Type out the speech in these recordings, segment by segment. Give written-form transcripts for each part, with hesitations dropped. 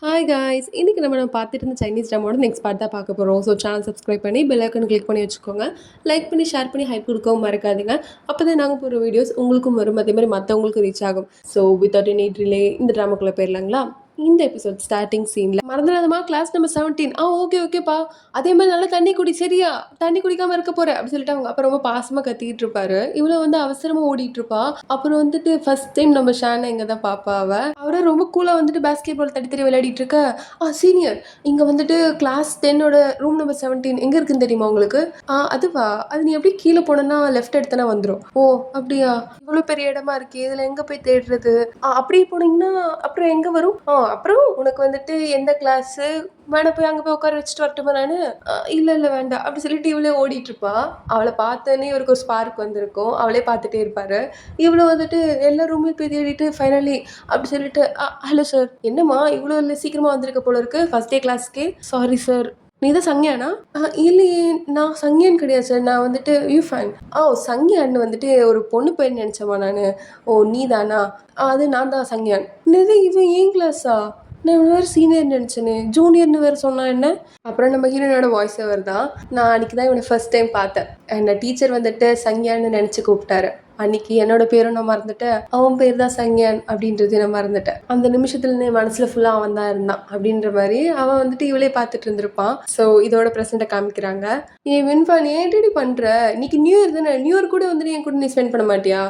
Hi guys இன்னைக்கு நம்ம பார்த்துட்டு இருந்த சைனீஸ் ட்ராமாவோட நெக்ஸ்ட் பார்ட் தான் பார்க்க போகிறோம். ஸோ சேனல் சப்ஸ்கிரைப் பண்ணி பெல் ஐக்கன் கிளிக் பண்ணி வச்சுக்கோங்க. லைக் பண்ணி ஷேர் பண்ணி ஹைப் கொடுக்கவும் மறக்காதீங்க. அப்போ தான் நாங்கள் போகிற வீடியோஸ் உங்களுக்கும் வரும், அதே மாதிரி மற்றவங்களுக்கும் ரீச் ஆகும். ஸோ வித்தவுட் எனி டிலே இந்த ட்ராமாக்குள்ளே போயிடலாங்களா? இந்த எபிசோட் ஸ்டார்டிங் சீனில் மறந்துடாதமா கிளாஸ் நம்பர் 17 ஓகே ஓகேப்பா, அதே மாதிரி நல்லா தண்ணி குடி, சரியா? தண்ணி குடிக்காமல் இருக்க போகிற அப்படின்னு சொல்லிட்டு அவங்க அப்போ ரொம்ப பாசமாக கத்திக்கிட்டு இருப்பாரு. இவ்வளோ வந்து அவசரமாக ஓடிட்டு இருப்பா. அப்புறம் வந்துட்டு ஃபர்ஸ்ட் டைம் நம்ம ஷானை இங்கே தான் பாப்பா. அவரை ரொம்ப கூலாக வந்துட்டு பேஸ்கெட் பால் தட்டி தட்டி விளையாடிட்டு இருக்க. சீனியர், இங்கே வந்துட்டு கிளாஸ் 10ஓட ரூம் நம்பர் 17 எங்கே இருக்குன்னு தெரியுமா உங்களுக்கு? அதுவா? அது நீ எப்படி கீழே போனேன்னா லெஃப்ட் எடுத்தனா வந்துடும். ஓ அப்படியா? இவ்வளோ பெரிய இடமா இருக்கு, இதில் எங்கே போய் தேடுறது? அப்படியே போனீங்கன்னா அப்புறம் எங்கே வரும்? அப்புறம் உனக்கு வந்துட்டு எந்த கிளாஸு வேணா போய் அங்கே போய் உட்கார வச்சுட்டு வரட்டுமா நான்? இல்லை இல்லை வேண்டாம் அப்படி சொல்லிட்டு இவளே ஓடிட்டு இருப்பா. அவளை பார்த்தோன்னே இவருக்கு ஒரு ஸ்பார்க் வந்திருக்கும். அவளே பார்த்துட்டே இருப்பாரு. இவ்வளோ வந்துட்டு எல்லா ரூம்லையும் போய் தேடிட்டு ஃபைனலி அப்படி சொல்லிட்டு ஹலோ சார், என்னம்மா இவ்வளோ இல்லை சீக்கிரமாக வந்திருக்க போல இருக்கு ஃபர்ஸ்ட் டே கிளாஸ்க்கே? Sorry sir. நீ தான் சங்யானா? இல்லையே, நான் சங்யான் கிடையாது சார், நான் வந்துட்டு யூஃபேன். சங்யான்னு வந்துட்டு ஒரு பொண்ணு பேர் நினச்சேம்மா நான். ஓ நீ தானா? அது நான் தான் சங்யான். என்னது இவன் ஏன் கிளாஸா? நான் இவ்வளோ வேறு சீனியர் நினச்சேனே, ஜூனியர்னு வேறு சொன்னா என்ன? அப்புறம் நம்ம ஹீரோனோட வாய்ஸ் ஓவர் தான். நான் அன்றைக்கி தான் இவனை ஃபர்ஸ்ட் டைம் பார்த்தேன். என்னை டீச்சர் வந்துட்டு சங்யான்னு நினச்சி கூப்பிட்டாரு. அன்னைக்கு என்னோட பேரும் நான் மறந்துட்டேன், அவன் பேர் தான் சங்யான் அப்படின்றது நான் மறந்துட்டேன். அந்த நிமிஷத்துல என் மனசுல ஃபுல்லா அவன் தான் இருந்தான் அப்படின்ற மாதிரி அவன் வந்துட்டு இவளே பார்த்துட்டு இருந்திருப்பான். ஸோ இதோட ப்ரெசென்ட்டை காமிக்கிறாங்க. ஏன் வின்ஃபான் ஏன்டி பண்ற? இன்னைக்கு நியூ இயர் தானே, நியூ இயர் கூட வந்துட்டு என் கூட நீ ஸ்பெண்ட் பண்ண மாட்டியா?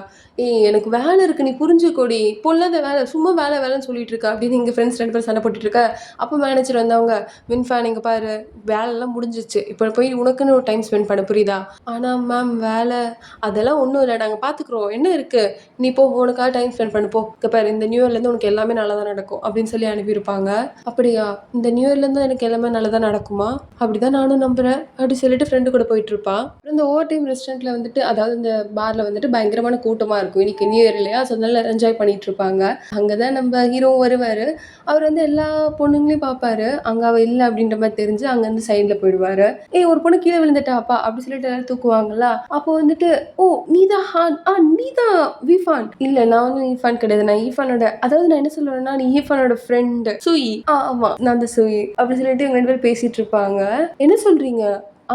எனக்கு வேலை இருக்கு, நீ புரிஞ்சுக்கோடி. பொல்லாத வேலை, சும்மா வேலை வேலைன்னு சொல்லிட்டு இருக்கா அப்படின்னு எங்கள் ஃப்ரெண்ட்ஸ் 2 பேரும் சண்டை போட்டுட்டு இருக்க. அப்போ மேனேஜர் வந்தவங்க, வின்ஃபான் இங்கே பாரு, வேலைலாம் முடிஞ்சிச்சு, இப்போ போய் உனக்குன்னு ஒரு டைம் ஸ்பெண்ட் பண்ண, புரியுதா? ஆனால் மேம் வேலை அதெல்லாம் ஒன்றும் இல்லை, நாங்கள் பார்த்துக்குறோம், என்ன இருக்குது, நீ போ உனக்காக டைம் ஸ்பெண்ட் பண்ணு போ. இங்கே பாரு, இந்த நியூ இயர்லேருந்து உனக்கு எல்லாமே நல்லா தான் நடக்கும் அப்படின்னு சொல்லி அனுப்பியிருப்பாங்க. அப்படியா? இந்த நியூ இயர்லேருந்து எனக்கு எல்லாமே நல்லதாக நடக்குமா? அப்படி தான் நானும் நம்புகிறேன் அப்படி சொல்லிட்டு ஃப்ரெண்டு கூட போயிட்டுருப்பா. இந்த ஓவர் டைம் ரெஸ்டாரண்ட்டில் வந்துட்டு, அதாவது இந்த பாரில் வந்துட்டு பயங்கரமான கூட்டமாக இருக்கும். இன்னைக்கு நியூ இயர் இல்லையா, ஸோ அதனால என்ஜாய் பண்ணிட்டு இருப்பாங்க. அங்கே தான் நம்ம ஹீரோவும் வருவார். அவர் வந்து எல்லா பொண்ணுங்களையும் பார்ப்பாரு. அங்கே அவள் இல்லை அப்படின்ற மாதிரி தெரிஞ்சு அங்கேருந்து சைடில் போயிடுவார். ஒரு பொண்ணு கீழே விழுந்துட்டாப்பா அப்படி சொல்லிட்டு எல்லாரும் தூக்குவாங்களா. அப்போ வந்துட்டு ஓ நீதான் ஹான், நீதான் வீஃபான். இல்லை நான் வந்து ஈஃபான் கிடையாது, நான் ஈஃபானோட, அதாவது நான் என்ன சொல்லுவேன்னா நீ ஈஃபானோட ஃப்ரெண்டு சுயி. ஆமாம் நான் தான் சுயி அப்படி சொல்லிட்டு இவங்க 2 பேரும் பேசிகிட்டு இருப்பாங்க. என்ன சொல்கிறீங்க?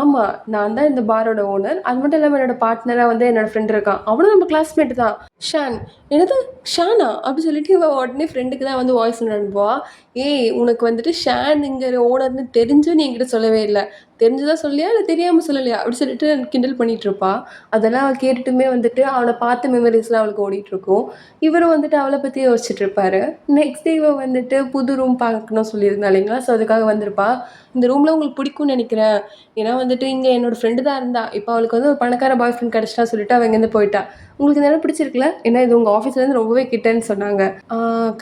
ஆமாம் நான் தான் இந்த பாரோட ஓனர். அது மட்டும் இல்லாமல் என்னோட பார்ட்னராக வந்து என்னோட ஃப்ரெண்ட் இருக்கான், அவனும் நம்ம கிளாஸ்மேட் தான், ஷான். என்னது ஷானா அப்படி சொல்லிட்டு இவன் உடனே ஃப்ரெண்டுக்கு தான் வந்து வாய்ஸ் அனுப்புவா. உனக்கு வந்துட்டு ஷானுங்கிற ஓனர்னு தெரிஞ்சும் நீ என்கிட்ட சொல்லவே இல்லை, தெரிஞ்சுதான் சொல்லியா இல்லை தெரியாமல் சொல்லலையா அப்படி சொல்லிட்டு கிண்டல் பண்ணிட்டு இருப்பா. அதெல்லாம் அவள் கேட்டுட்டுமே வந்துட்டு அவனை பார்த்த மெமரிஸ்லாம் அவளுக்கு ஓடிட்டுருக்கும். இவரும் வந்துட்டு அவளை பற்றி யோசிச்சுட்டு இருப்பாரு. நெக்ஸ்ட் டே இவன் வந்துட்டு புது ரூம் பார்க்கணும் சொல்லியிருந்தா இல்லைங்களா, ஸோ அதுக்காக வந்திருப்பா. இந்த ரூமில் உங்களுக்கு பிடிக்கும்னு நினைக்கிறேன், ஏன்னா வந்துட்டு இங்கே என்னோட ஃப்ரெண்டு தான் இருந்தா, இப்போ அவளுக்கு வந்து ஒரு பணக்கார பாய் ஃப்ரெண்ட் கிடச்சிட்டா சொல்லிட்டு அவள் இங்கேருந்து போயிட்டா. உங்களுக்கு இந்த இடம் பிடிச்சிருக்குல்ல, ஏன்னா இது உங்கள் ஆஃபீஸ்லேருந்து ரொம்பவே கிட்டேன்னு சொன்னாங்க.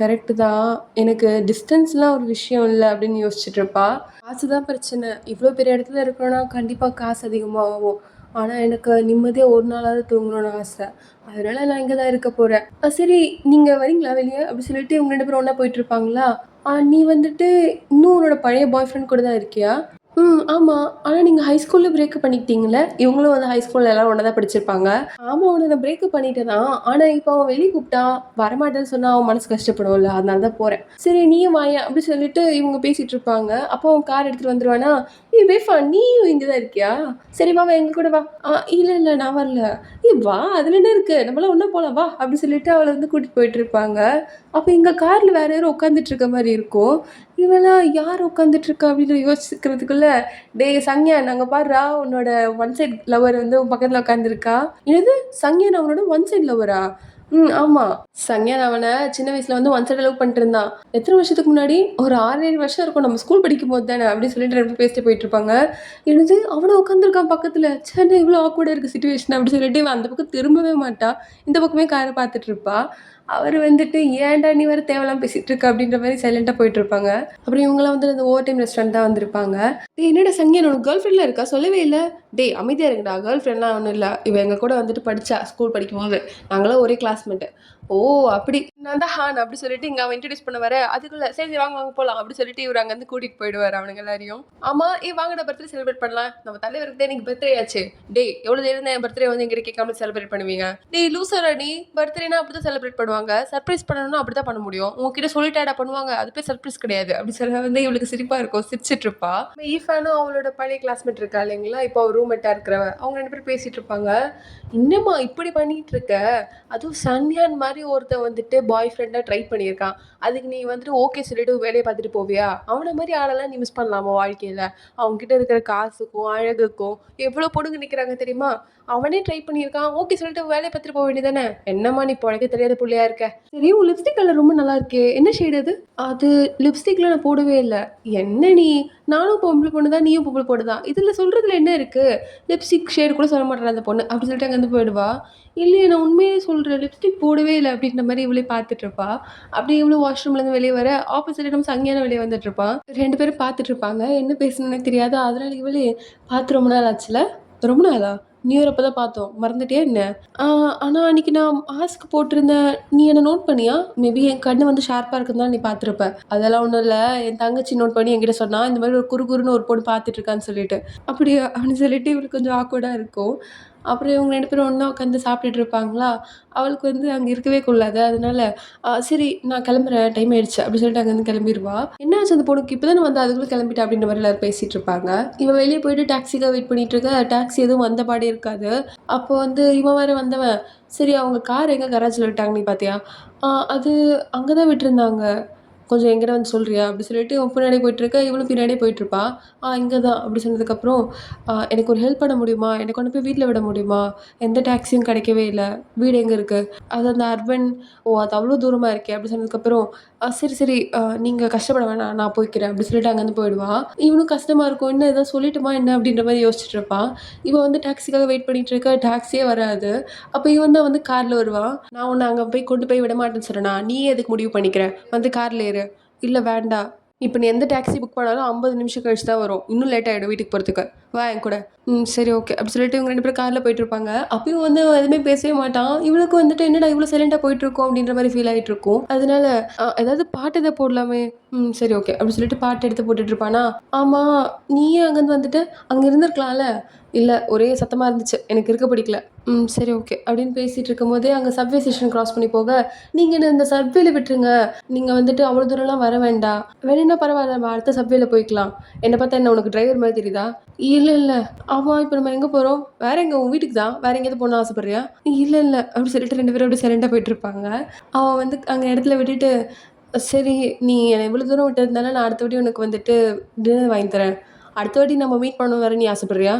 கரெக்டு தான், எனக்கு டிஸ்டன்ஸ்லாம் ஒரு விஷயம் இல்லை அப்படின்னு யோசிச்சுட்டு இருப்பா. காசு தான் பிரச்சனை, இவ்வளோ பெரிய இடத்துல இருக்கணும்னா கண்டிப்பாக காசு அதிகமாக ஆகும். ஆனால் எனக்கு நிம்மதியாக ஒரு நாளாவது தூங்கணும்னு ஆசை, அதனால நான் இங்கே தான் இருக்க போகிறேன். சரி நீங்கள் வரீங்களா வெளியே அப்படி சொல்லிட்டு இவங்க 2 பேரும் ஒன்றா போயிட்டு இருப்பாங்களா. நீ வந்துட்டு இன்னும் உன்னோட பழைய பாய் ஃப்ரெண்ட் கூட தான் இருக்கியா? ஆமாம். ஆனால் நீங்கள் ஹை ஸ்கூலில் பிரேக்கப் பண்ணிக்கிட்டீங்களே, இவங்களும் வந்து ஹை ஸ்கூலில் எல்லோரும் ஒன்றா தான் படிச்சிருப்பாங்க. ஆமாம் அவனை நான் பிரேக்கப் பண்ணிட்டேன் தான், ஆனால் இப்போ அவன் வெளியே கூப்பிட்டா வரமாட்டேன்னு சொன்னால் அவன் மனசு கஷ்டப்படும்ல, அதனால தான் போகிறேன். சரி நீயும் வாயேன் அப்படி சொல்லிட்டு இவங்க பேசிகிட்டு இருப்பாங்க. அப்போ அவன் கார் எடுத்துகிட்டு வந்துடுவானா. வேஃபா நீயும் இங்கே தான் இருக்கியா? சரி வா எங்க கூட வா. இல்லை இல்லை நான் வரல. வா அதில் என்ன இருக்குது, நம்மளாம் ஒன்றா போகலாம் வா அப்படி சொல்லிட்டு அவளை வந்து கூட்டிகிட்டு போயிட்டு இருப்பாங்க. அப்போ எங்கள் காரில் வேறு யாரும் உட்காந்துட்டு இருக்க மாதிரி இருக்கும். இவெல்லாம் யார் உட்காந்துட்டு இருக்கா அப்படின்னு யோசிக்கிறதுக்குள்ள, டேய் சங்யான் நாங்கள் பாடுறா, உன்னோட ஒன் சைட் லவர் வந்து உன் பக்கத்தில் உட்காந்துருக்கா. என்னது சங்யான் அவனோட ஒன் சைட் லவரா? ஆமாம். சங்யான் அவனை சின்ன வயசில் வந்து ஒன் சைடு லவ் பண்ணிட்டு இருந்தான். எத்தனை வருஷத்துக்கு முன்னாடி? ஒரு 6-7 வருஷம் இருக்கும், நம்ம ஸ்கூல் படிக்கும் போது தானே அப்படின்னு சொல்லிட்டு 2 பேசிட்டு போயிட்டு இருப்பாங்க. என்னது அவனை உட்காந்துருக்கான் பக்கத்தில், சேனே இவ்வளோ ஆக்வர்டாக இருக்குது சுச்சுவேஷன் அப்படி சொல்லிட்டு அந்த பக்கம் திரும்பவே மாட்டா, இந்த பக்கமே காரை பார்த்துட்டு இருப்பா. அவர் வந்துட்டு ஏன்டா நீ வேறு தேவையெல்லாம் பேசிகிட்டு இருக்க அப்படின்ற மாதிரி சைலண்ட்டாக போயிட்டு இருப்பாங்க. அப்புறம் இவங்களாம் வந்து அந்த ஓவர் டைம் ரெஸ்டாரண்ட் தான் வந்திருப்பாங்க. என்னடா சங்யான் உனக்கு கேர்ள் ஃப்ரெண்ட்லாம் இருக்கா, சொல்லவே இல்லை. அமைதியாக இருக்குடா, கேர்ள் ஃப்ரெண்ட்லாம் ஒன்றும் இல்லை, இவன் எங்கள் கூட வந்துட்டு படித்தா ஸ்கூல் படிக்கும் போது, நாங்களாம் ஒரே கிளாஸ்மேட்டு. ஓ! அப்படி. நான் தான் ஹான் அப்படி சொல்லிட்டு இங்க அவன் இன்ட்ரோடியூஸ் பண்ண வர, அதுக்குள்ள சரி வாங்க வாங்க போலாம் அப்படி சொல்லிட்டு இவரு அங்கருந்து கூட்டிட்டு போயிடுவாரு அவனுங்க எல்லாரையும். ஆமா, வாங்கடா பர்த்டே செலிப்ரேட் பண்ணலாம். நம்ம தலைவருக்கு தான் இன்னைக்கு பர்த்டே ஆச்சே. டேய் எவ்வளோ தைரியம் தான் என் பர்த்டே வந்து என்கிட்ட கேட்காம செலிப்ரேட் பண்ணுவீங்க? டேய் லூசாடா நீ? பர்த்டேனா அப்படிதான் செலிப்ரேட் பண்ணுவாங்க. சர்ப்ரைஸ் பண்ணணும்னா அப்படிதான் பண்ண முடியும். உன்கிட்ட சொல்லிட்டாடா பண்ணுவாங்க. அது பேர் சர்ப்ரைஸ் கிடையாது. அப்படி சொல்ல வந்து இவளுக்கு சிரிப்பா இருக்கும். சிரிச்சிட்டு இருப்பா. ஈஃபானும் அவளோட பழைய கிளாஸ்மேட் இருக்கா இல்லைங்களா? இப்போ அவ ரூம்மேட்டா இருக்கிறவ. அவங்க 2 பேரும் பேசிட்டு இருப்பாங்க. என்னம்மா இப்படி பண்ணிட்டு இருக்க? அதுவும் சன்யான் மாதிரி ஒருத்தன் வந்துட்டு பாய் ஃப்ரெண்டா ட்ரை பண்ணியிருக்கான். அதுக்கு நீ வந்துட்டு ஓகே சொல்லிட்டு வேலையை பார்த்துட்டு போவியா? அவனை மாதிரி ஆளெல்லாம் நீ மிஸ் பண்ணலாமா வாழ்க்கையில? அவங்க கிட்ட இருக்கிற காசுக்கும் அழகுக்கும் எவ்வளோ பொண்ணுங்க நிற்கிறாங்க தெரியுமா? அவனே ட்ரை பண்ணியிருக்கான். ஓகே சொல்லிட்டு வேலையை பார்த்துட்டு போக வேண்டியதானே? என்னம்மா நீ பொழைக்க தெரியாத புள்ளையா இருக்க. சரி உன் லிப்ஸ்டிக் கலர் ரொம்ப நல்லா இருக்கே. என்ன ஷேடு அது? அது லிப்ஸ்டிக்ல நான் போடவே இல்லை. என்ன நீ? நானும் பொம்பளை பொண்ணு தான், நீயும் பொம்பளை பொண்ணு தான். இதில் சொல்றதுல என்ன இருக்கு? லிப்ஸ்டிக் ஷேடு கூட சொல்ல மாட்டேன் அந்த பொண்ணு அப்படி சொல்லிட்டு அங்கேருந்து போயிடுவா. இல்லையே நான் உண்மையே சொல்கிறேன், லிப்ஸ்டிக் போடவே இல்லை அப்படின்ற மாதிரி இவளே பார்த்துட்ருப்பா. அப்படியே இவ்வளோ வாஷ்ரூம்லேருந்து வெளியே வர ஆப்போசிட் நம்ம சங்கியான வெளியே வந்துட்டுருப்பான். 2 பேரும் பார்த்துட்ருப்பாங்க. என்ன பேசணுன்னே தெரியாது. அதனால இவளே பார்த்து ரொம்ப நாள் ஆச்சுல. ரொம்ப நாளா? நியூ இயர் அப்போ தான் பார்த்தோம். மறந்துட்டியா என்ன? ஆனா அன்னைக்கு நான் மாஸ்க் போட்டிருந்தேன். நீ என்ன நோட் பண்ணியா? மேபி என் கண்ணு வந்து ஷார்ப்பா இருக்குன்னு தான் நீ பார்த்துருப்ப. அதெல்லாம் ஒண்ணும் இல்ல. என் தங்கச்சி நோட் பண்ணி என்கிட்ட சொன்னா, இந்த மாதிரி ஒரு குறுகுறுன்னு ஒரு பொண்ணு பார்த்துட்டு இருக்கான்னு சொல்லிட்டு. அப்படியா? அப்படின்னு சொல்லிட்டு இவளுக்கு கொஞ்சம் ஆக்வர்டா இருக்கும். அப்புறம் இவங்க 2 பேரும் ஒண்ணா உட்காந்து சாப்பிட்டுட்டு இருப்பாங்களா, அவளுக்கு வந்து அங்க இருக்கவே கொள்ளாது. அதனால, சரி நான் கிளம்புறேன் டைம் ஆயிடுச்சு அப்படி சொல்லிட்டு அங்கேருந்து கிளம்பிருவா. என்னாச்சு அந்த பொண்ணுக்கு? இப்போ தானே வந்தா அதுக்குள்ள கிளம்பிட்டா அப்படின்ற மாதிரி எல்லாரும் பேசிட்டு இருப்பாங்க. இவன் வெளியே போயிட்டு டாக்ஸிக்காக வெயிட் பண்ணிட்டு இருக்க. டாக்ஸி எதுவும் வந்த பாடே இருக்காது. அப்போ வந்து இவன் வேற வந்தவன், சரி அவங்க கார் எங்க கராஜ்ல விட்டாங்க நீ பார்த்தியா? அது அங்க தான் விட்டுருந்தாங்க. கொஞ்சம் என்கிட்ட வந்து சொல்றியா? அப்படி சொல்லிட்டு இவன் பின்னாடியே போயிட்டுருக்க, இவளும் பின்னாடியே போயிட்டுருப்பா. இங்க தான் அப்படி சொன்னதுக்கப்புறம், எனக்கு ஒரு ஹெல்ப் பண்ண முடியுமா? என்னை கொண்டு போய் வீட்ல விட முடியுமா? எந்த டாக்ஸியும் கிடைக்கவே இல்ல. வீடு எங்க இருக்கு? அது அந்த அர்பன். ஓ! அது அவ்வளோ தூரமா இருக்கே! அப்படி சொன்னதுக்கப்புறம், சரி, சரி நீங்க கஷ்டப்பட வேணாம். நான் போய்க்கிறேன் அப்படி சொல்லிட்டு அங்கேருந்து போயிடுவா. இவனும் கஷ்டமா இருக்கும். என்ன ஏதாவது சொல்லட்டுமா என்ன? அப்படின்ற மாரி யோசிச்சுட்டு இருப்பான். இவன் வந்து டாக்ஸிக்காக வெயிட் பண்ணிட்டு இருக்க. டாக்ஸியே வராது. அப்ப இவன் தான் வந்து கார்ல வருவான். நான் உன்ன அங்க போய் கொண்டு போய் விட மாட்டேன்னு சொன்னேனா? நீயே எதுக்கு முடிவு பண்ணிக்கிற? வந்து கார்ல ஏறு. இல்ல வேண்டாம். இப்ப நீ எந்த டாக்ஸி புக் பண்ணாலும் 50 நிமிஷம் கழிச்சு தான் வரும். இன்னும் லேட் ஆயிடும் வீட்டுக்கு போறதுக்கு. வா என் கூட. சரி ஓகே. அப்படி சொல்லிட்டு இவங்க 2 பேரும் கார்ல போயிட்டுருப்பாங்க. அப்பயும் வந்து அவன் எதுவுமே பேசவே மாட்டான். இவளுக்கு வந்துட்டு என்னடா இவ்வளோ சைலண்டா போயிட்டுருக்கோம் அப்படின்ற மாரி ஃபீல் ஆயிட்டு இருக்கும். அதனால ஏதாவது பாட்டு எதாவது போடலாமே. சரி ஓகே. அப்படி சொல்லிட்டு பாட்டு எடுத்து போட்டுட்டு இருப்பானா, ஆமா நீயே அங்கேருந்து வந்துட்டு அங்க இருந்திருக்கலாம்ல. இல்ல ஒரே சத்தமா இருந்துச்சு. எனக்கு இருக்க பிடிக்கல. சரி ஓகே. அப்படின்னு பேசிட்டு இருக்கும்போதே அங்க சப்வே ஸ்டேஷன் கிராஸ் பண்ணி போக, நீங்க என்ன இந்த சப்வேல விட்டுருங்க. நீங்க வந்துட்டு அவ்வளோ தூரம்லாம் வர வேண்டாம். வேணும்னா பரவாயில்ல நம்ம அடுத்த சப்வேல போய்க்கலாம். என்ன பார்த்தா என்ன உனக்கு டிரைவர் மாதிரி தெரியுதா? இல்ல, இல்ல. ஆமா இப்ப நம்ம எங்க போறோம்? வேற எங்க? உன் வீட்டுக்கு தான். வேற எங்கேயாவது போணும்னு ஆசைப்படுறியா? இல்ல, இல்ல. அப்படி சொல்லிட்டு 2 பேரும் அப்படியே சைலண்டா போயிட்டுருப்பாங்க. அவன் வந்து அங்க இடத்துல விட்டுட்டு, சரி நீ என்ன இவ்வளோ தூரம் விட்டதுனால நான் அடுத்த வாட்டி உனக்கு வந்துட்டு டின்னர் வாங்கி தரேன். அடுத்த வாட்டி நம்ம மீட் பண்ணணும் வேற நீ ஆசைப்படுறியா?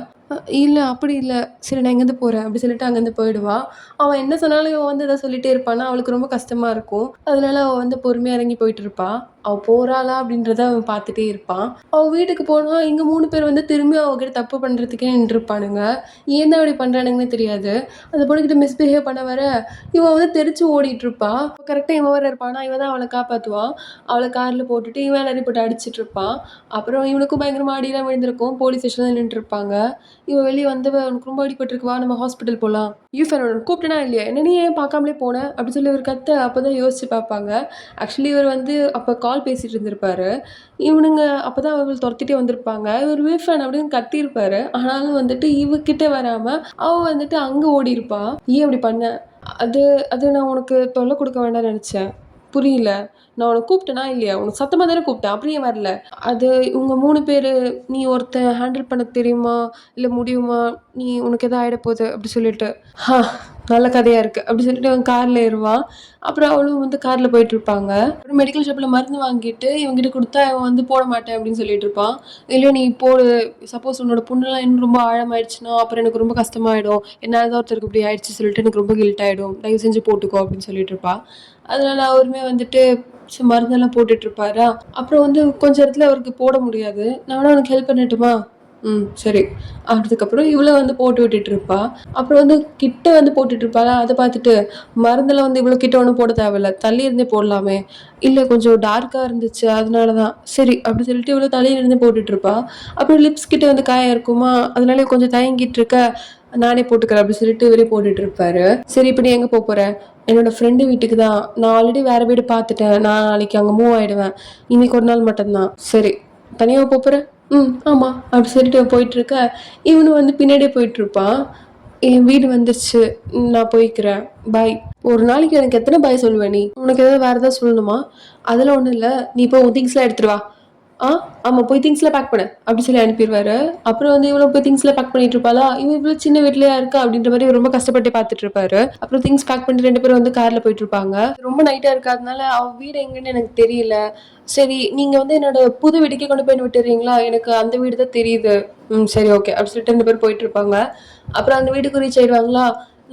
இல்ல அப்படி இல்ல. சரி நான் இங்கேருந்து போறேன். அப்படி சொல்லிட்டு அங்கேருந்து போயிடுவா. அவன் என்ன சொன்னாலும் இவன் வந்து ஏதாவது சொல்லிட்டே இருப்பானா, அவளுக்கு ரொம்ப கஷ்டமா இருக்கும். அதனால அவ வந்து பொறுமையா இறங்கி போயிட்டுருப்பா. அவ போறாளா அப்படின்றத அவன் பார்த்துட்டே இருப்பான். அவ வீட்டுக்கு போனா, இங்க 3 பேர் வந்து திரும்பி அவகிட்ட தப்பு பண்றதுக்கே நின்றுப்பானுங்க. ஏன் தான் இப்படி பண்றானுங்கன்னே தெரியாது. அந்த பொண்ணுகிட்ட மிஸ்பிஹேவ் பண்ண வர, இவன் வந்து தெறிச்சு ஓடிட்டுருப்பா. கரெக்ட்டா இவன் வேற இருப்பானா, இவன் தான் அவள காப்பாத்துவான். அவள கார்ல போட்டுட்டு இவன் எல்லாரையும் போட்டு அடிச்சிட்டுருப்பான். அப்புறம் இவனுக்கும் பயங்கரமா அடிலாம் விழுந்திருக்கும். போலீஸ் ஸ்டேஷன்ல நின்றுருப்பாங்க. இவ வெளிய வந்தவ, "உனக்கு ரொம்ப அடிபட்டுருக்கு. வா நம்ம ஹாஸ்பிட்டல் போலாம்." யூஃபன் உன்ன கூப்பிட்டனா இல்லையா? என்ன நீ ஏன் பார்க்காமலே போன? அப்படி சொல்லி இவரு கத்த, அப்பதான் யோசிச்சு பார்ப்பாங்க. ஆக்சுவலி இவர் வந்து அப்ப கால் பேசிட்டு இருந்திருப்பாரு. இவனுங்க அப்பதான் அவங்கள தொரத்திட்டே வந்திருப்பாங்க. இவரு யூஃபன் அப்படின்னு கத்தியிருப்பாரு. ஆனாலும் வந்துட்டு இவ கிட்ட வராம, அவ வந்துட்டு அங்க ஓடியிருப்பா. "ஏன் இப்படி பண்ண?" அது அது நான் உனக்கு தொல்ல குடுக்க வேண்டாம்னு நெனச்சேன். புரியல. நான் உன்ன கூப்பிட்டனா இல்லையா? உனக்கு சத்தமா தானே கூப்பிட்டேன். அப்புறம் ஏன் வரல? அது இவங்க 3 பேரு. நீ ஒருத்தன் ஹேண்டில் பண்ண தெரியுமா? இல்ல முடியுமா? உனக்கு எதுவும் ஆயிட போது அப்படி சொல்லிட்டு. ஹா! நல்ல கதையா இருக்கு. அப்படி சொல்லிட்டு அவன் கார்ல ஏறுவான். அப்புறம் அவளும் வந்து கார்ல போயிட்டுருப்பாங்க. அப்புறம் மெடிக்கல் ஷாப்ல மருந்து வாங்கிட்டு இவன்கிட்ட குடுத்தா, இவன் வந்து போட மாட்டேன் அப்படின்னு சொல்லிட்டுருப்பான். இல்ல நீ போடு. சப்போஸ் உன்னோட புண்ணுலாம் இன்னும் ரொம்ப ஆழமாயிடுச்சுன்னா, அப்புறம் எனக்கு ரொம்ப கஷ்டமாயிடும். என்னால தான் ஒருத்தருக்கு இப்படி ஆயிடுச்சு சொல்லிட்டு எனக்கு ரொம்ப கில்ட் ஆயிடும். தயவு செஞ்சு போட்டுக்கோ அப்படின்னு சொல்லிட்டுருப்பா. அதனால அவருமே வந்துட்டு மருந்தெல்லாம் போட்டுட்ருப்பாரா. அப்புறம் வந்து கொஞ்ச இடத்துல அவருக்கு போட முடியாது. நான் வேணா உனக்கு ஹெல்ப் பண்ணட்டுமா? சரி. அதுக்கப்புறம் இவள வந்து போட்டு விட்டுட்டு இருப்பா. அப்புறம் வந்து கிட்ட வந்து போட்டுட்டு இருப்பாளா, அத பார்த்துட்டு மருந்தெல்லாம் வந்து இவ்வளோ கிட்ட ஒண்ணும் போட தேவையில்ல. தள்ளி இருந்தே போடலாமே. இல்ல கொஞ்சம் டார்க்கா இருந்துச்சு அதனால தான். சரி அப்படி சொல்லிட்டு இவள தள்ளியில இருந்தே போட்டுட்டு இருப்பா. அப்புறம் லிப்ஸ் கிட்ட வந்து காயம் இருக்குமா, அதனால இவ கொஞ்சம் தயங்கிட்டு இருக்க, நானே போட்டுக்கிறேன் அப்படி சொல்லிட்டு இவரே போட்டுட்டு இருப்பாரு. சரி இப்ப நீ எங்க போற? என்னோட ஃப்ரெண்டு வீட்டுக்கு தான். நான் ஆல்ரெடி வேற வீடு பார்த்துட்டேன். நான் நாளைக்கு அங்க மூவ் ஆயிடுவேன். இன்னைக்கு ஒரு நாள் மட்டும் தான். சரி. தனியாவா போற? ஆமா. அப்படி சொல்லிட்டு அவ போயிட்டுருக்க, இவனும் வந்து பின்னாடியே போயிட்டுருப்பான். என் வீடு வந்துருச்சு. நான் போய்க்கிறேன். பாய். ஒரு நாளைக்கு எனக்கு எத்தன பாய் சொல்லுவ நீ? உனக்கு ஏதாவது வேற ஏதாவது சொல்லணுமா? அதெல்லாம் ஒண்ணும் இல்ல. நீ போய் உன் திங்ஸ்லாம் எடுத்துட்டு வா. ஆ, ஆமா போய் திங்ஸ்லாம் பேக் பண்ணு. அப்படி சொல்லி அனுப்பிருவாரு. அப்புறம் வந்து இவளும் போய் திங்ஸ்லாம் பேக் பண்ணிட்டு இருப்பாளா, இவ இவ்ளோ சின்ன வீட்லயா இருக்கா அப்படின்ற மாரி ரொம்ப கஷ்டப்பட்டு பார்த்துட்டு இருப்பாரு. அப்புறம் திங்ஸ் பேக் பண்ணிட்டு 2 பேரும் வந்து கார்ல போயிட்டு இருப்பாங்க. ரொம்ப நைட்டா இருக்காதனால அவ வீடு எங்கன்னு எனக்கு தெரியல. சரி நீங்க வந்து என்னோட புது வீட்டுக்கே கொண்டு போய் விட்டுறீங்களா? எனக்கு அந்த வீடு தான் தெரியுது. சரி ஓகே. அப்படி சொல்லிட்டு 2 பேரும் போயிட்டு இருப்பாங்க. அப்புறம் அந்த வீட்டுக்கு ரீச் ஆயிடுவாங்களா,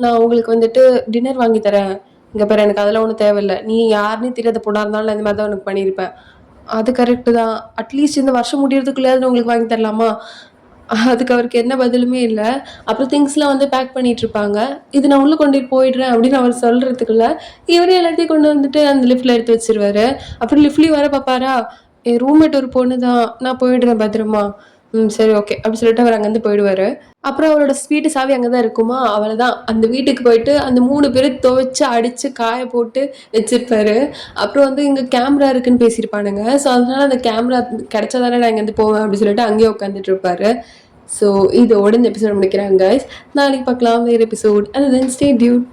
நான் உங்களுக்கு வந்துட்டு டின்னர் வாங்கி தரேன். இங்க பாரு எனக்கு அதெல்லாம் ஒண்ணும் தேவையில்ல. நீ யாருன்னே தெரியாத பொண்ணா இருந்தாலும் நான் இந்த மாரி தான் உனக்கு பண்ணியிருப்பேன். அது கரெக்ட்டு தான். அட்லீஸ்ட் இந்த வருஷம் முடியறதுக்குள்ளயாவது உங்களுக்கு வாங்கி தரலாமா? அதுக்கு அவருக்கு என்ன பதிலுமே இல்ல. அப்புறம் திங்ஸ்லாம் வந்து பேக் பண்ணிட்டுருப்பாங்க. "இது நான் உள்ள கொண்டுட்டு போயிடுறேன்" அப்படின்னு அவர் சொல்றதுக்குள்ள, இவரே எல்லாத்தையும் கொண்டு வந்துட்டு அந்த லிஃப்ட்ல எடுத்து வச்சுருவாரு. அப்புறம் லிஃப்ட்லயும் வேற பாப்பாரா, "என் ரூம்மேட் ஒரு பொண்ணு தான். நான் போயிடுறேன் பத்திரமா." சரி ஓகே. அப்படி சொல்லிட்டு அவர் அங்கருந்து போயிடுவாரு. அப்புறம் அவளோட வீட்டு சாவி அங்க தான் இருக்குமா, அவ்வளதான். அந்த வீட்டுக்கு போயிட்டு அந்த 3 பேரும் துவைச்சு, அடிச்சு, காய போட்டு வச்சிருப்பாரு. அப்புறம் வந்து இங்க கேமரா இருக்குன்னு பேசியிருப்பானுங்க. ஸோ, அதனால அந்த கேமரா கிடைச்சா தானே நான் இங்கேருந்து போவேன் அப்படின்னு சொல்லிட்டு அங்கேயே உட்காந்துட்டு இருப்பாரு. ஸோ, இதோட இந்த எபிசோட் முடிக்கிறேன் கைஸ். நாளைக்கு பார்க்கலாம் வேற episode. And then stay tune.